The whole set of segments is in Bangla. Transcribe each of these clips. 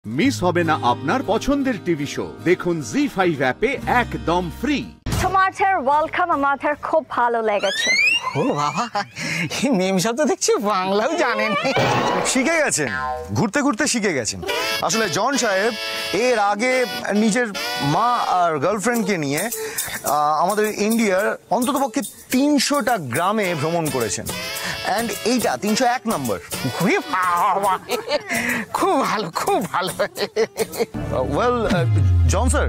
মিস হবে না আপনার পছন্দের টিভি শো দেখুন জি5 অ্যাপে একদম ফ্রি। তোমাদের ওয়েলকাম আমাদের খুব ভালো লেগেছে। ও বাবা, এই মেম শব্দ দেখছি বাংলাও জানেন। শিখে গেছেন, ঘুরতে ঘুরতে শিখে গেছেন। আসলে জন সাহেব এর আগে নিজের মা আর গার্লফ্রেন্ডকে নিয়ে আমাদের ইন্ডিয়ার অন্ততপক্ষে 300টা গ্রামে ভ্রমণ করেছেন। অ্যান্ড এইটা 301 নম্বর। খুব ভালো, খুব ভালো। ওয়েল জন স্যার,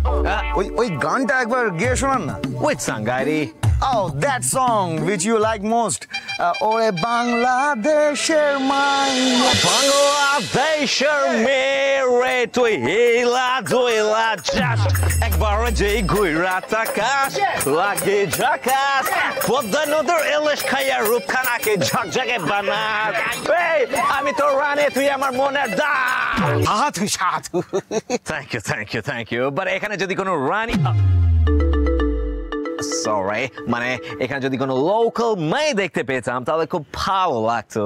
ওই গানটা একবার গেয়ে শোনান না। Which song, Gary? Oh, that song which you like most. ওরে বাংলাদেশের মাইয়া, বাংলাদেশের মেরে তুই হেলা দইলা যাস, একবার যেই ঘুইরা তাকাস লাগে ঝাকাস, পদ্মা নদীর ইলিশ খাইয়া রূপখানাকে ঝকঝকে বানাস। এই আমি তো রানে, তুই আমার মনের দাস। সাধু সাধু। Thank you, thank you, thank you. But এখানে যদি কোনো রানী, সরি, মানে এখানে যদি কোনো লোকাল মেয়ে দেখতে পেতাম তাহলে খুব ভালো লাগতো।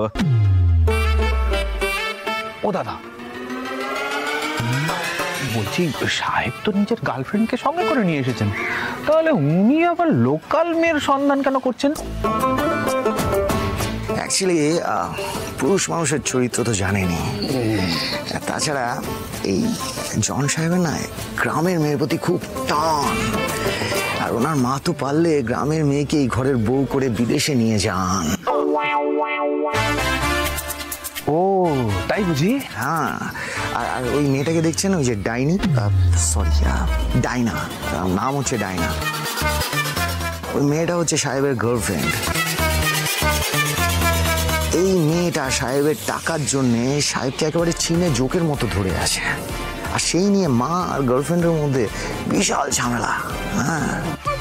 ও দাদা, বলছি সাহেব তো নিজের গার্লফ্রেন্ডকে সঙ্গে করে নিয়ে এসেছেন, তাহলে উনি আবার লোকাল মেয়ের সন্ধান কেন করছেন? অ্যাকচুয়ালি পুরুষ মানুষের চরিত্র তো জানেনি। তাছাড়া এই জন সাহেবের না গ্রামের মেয়ের প্রতি খুব টান, আর ওনার মা তো পারলে গ্রামের মেয়েকে এই ঘরের বউ করে বিদেশে নিয়ে যান। ও তাই বুঝি? হ্যাঁ, আর ওই মেয়েটাকে দেখছেন, ওই যে ডাইনি, সরি ডাইনা, নাম হচ্ছে ডাইনা। ওই মেয়েটা হচ্ছে সাহেবের গার্লফ্রেন্ড। এই মেয়েটা সাহেবের টাকার জন্যে সাহেবকে একেবারে চীনে জোকের মতো ধরে আছে, আর সেই নিয়ে মা আর গার্লফ্রেন্ডের মধ্যে বিশাল ঝামেলা। হ্যাঁ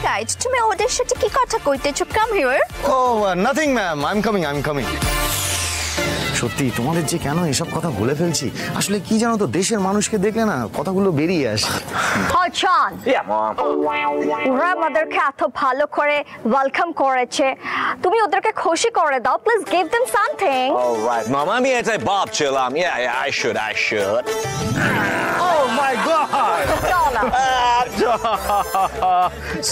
গাইড, তুমি ওদের সাথে কি কথা কইতেছো? Come here. Oh nothing ma'am, I am coming. সত্যি তোমাদের যে কেন এসব কথা বলে ফেলছি, আসলে কি জানো তো, দেশের মানুষকে দেখলে না কথাগুলো বেরিয়ে আসে। হলচন, ওরা আমাদেরকে এত ভালো করে ওয়েলকাম করেছে, তুমি ওদেরকে খুশি করে দাও। Please give them something. Alright mom, আমি এটাই ভাবছিলাম। I should. Oh my God!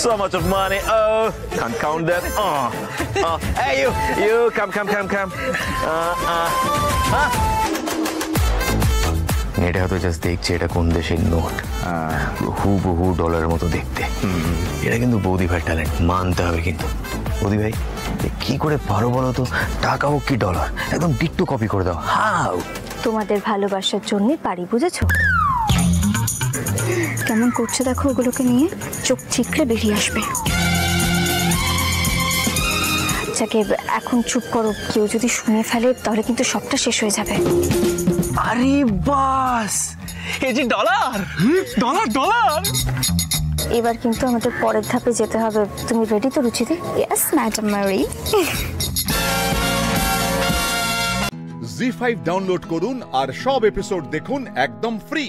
So much of money. Oh, can't count that. Hey you, come. এটা হয়তো জাস্ট দেখছে এটা কোন দেশের নোট, হুবহু ডলারের মতো দেখতে। এটা কিন্তু বৌদি ভাই ট্যালেন্ট, মানতে হবে। কিন্তু বৌদি ভাই কি করে পারো বলো তো, টাকা হোক কি ডলার একদম ডিট্টো কপি করে দাও। হাউ? তোমাদের ভালোবাসার জন্যই পারি, বুঝেছো? কেমন করছে দেখো, ওগুলোকে নিয়ে চোখ চিকড়ে বেরিয়ে আসবে। যাকে এখন চুপ করো, কেউ যদি শুনে ফেলে তাহলে কিন্তু সবটা শেষ হয়ে যাবে। আরে বাস, এই যে ডলার। এবার কিন্তু আমাদের পরের ধাপে যেতে হবে। তুমি রেডি তো রুচিদি? Yes madam Mary. জি5 ডাউনলোড করুন আর সব এপিসোড দেখুন একদম ফ্রি।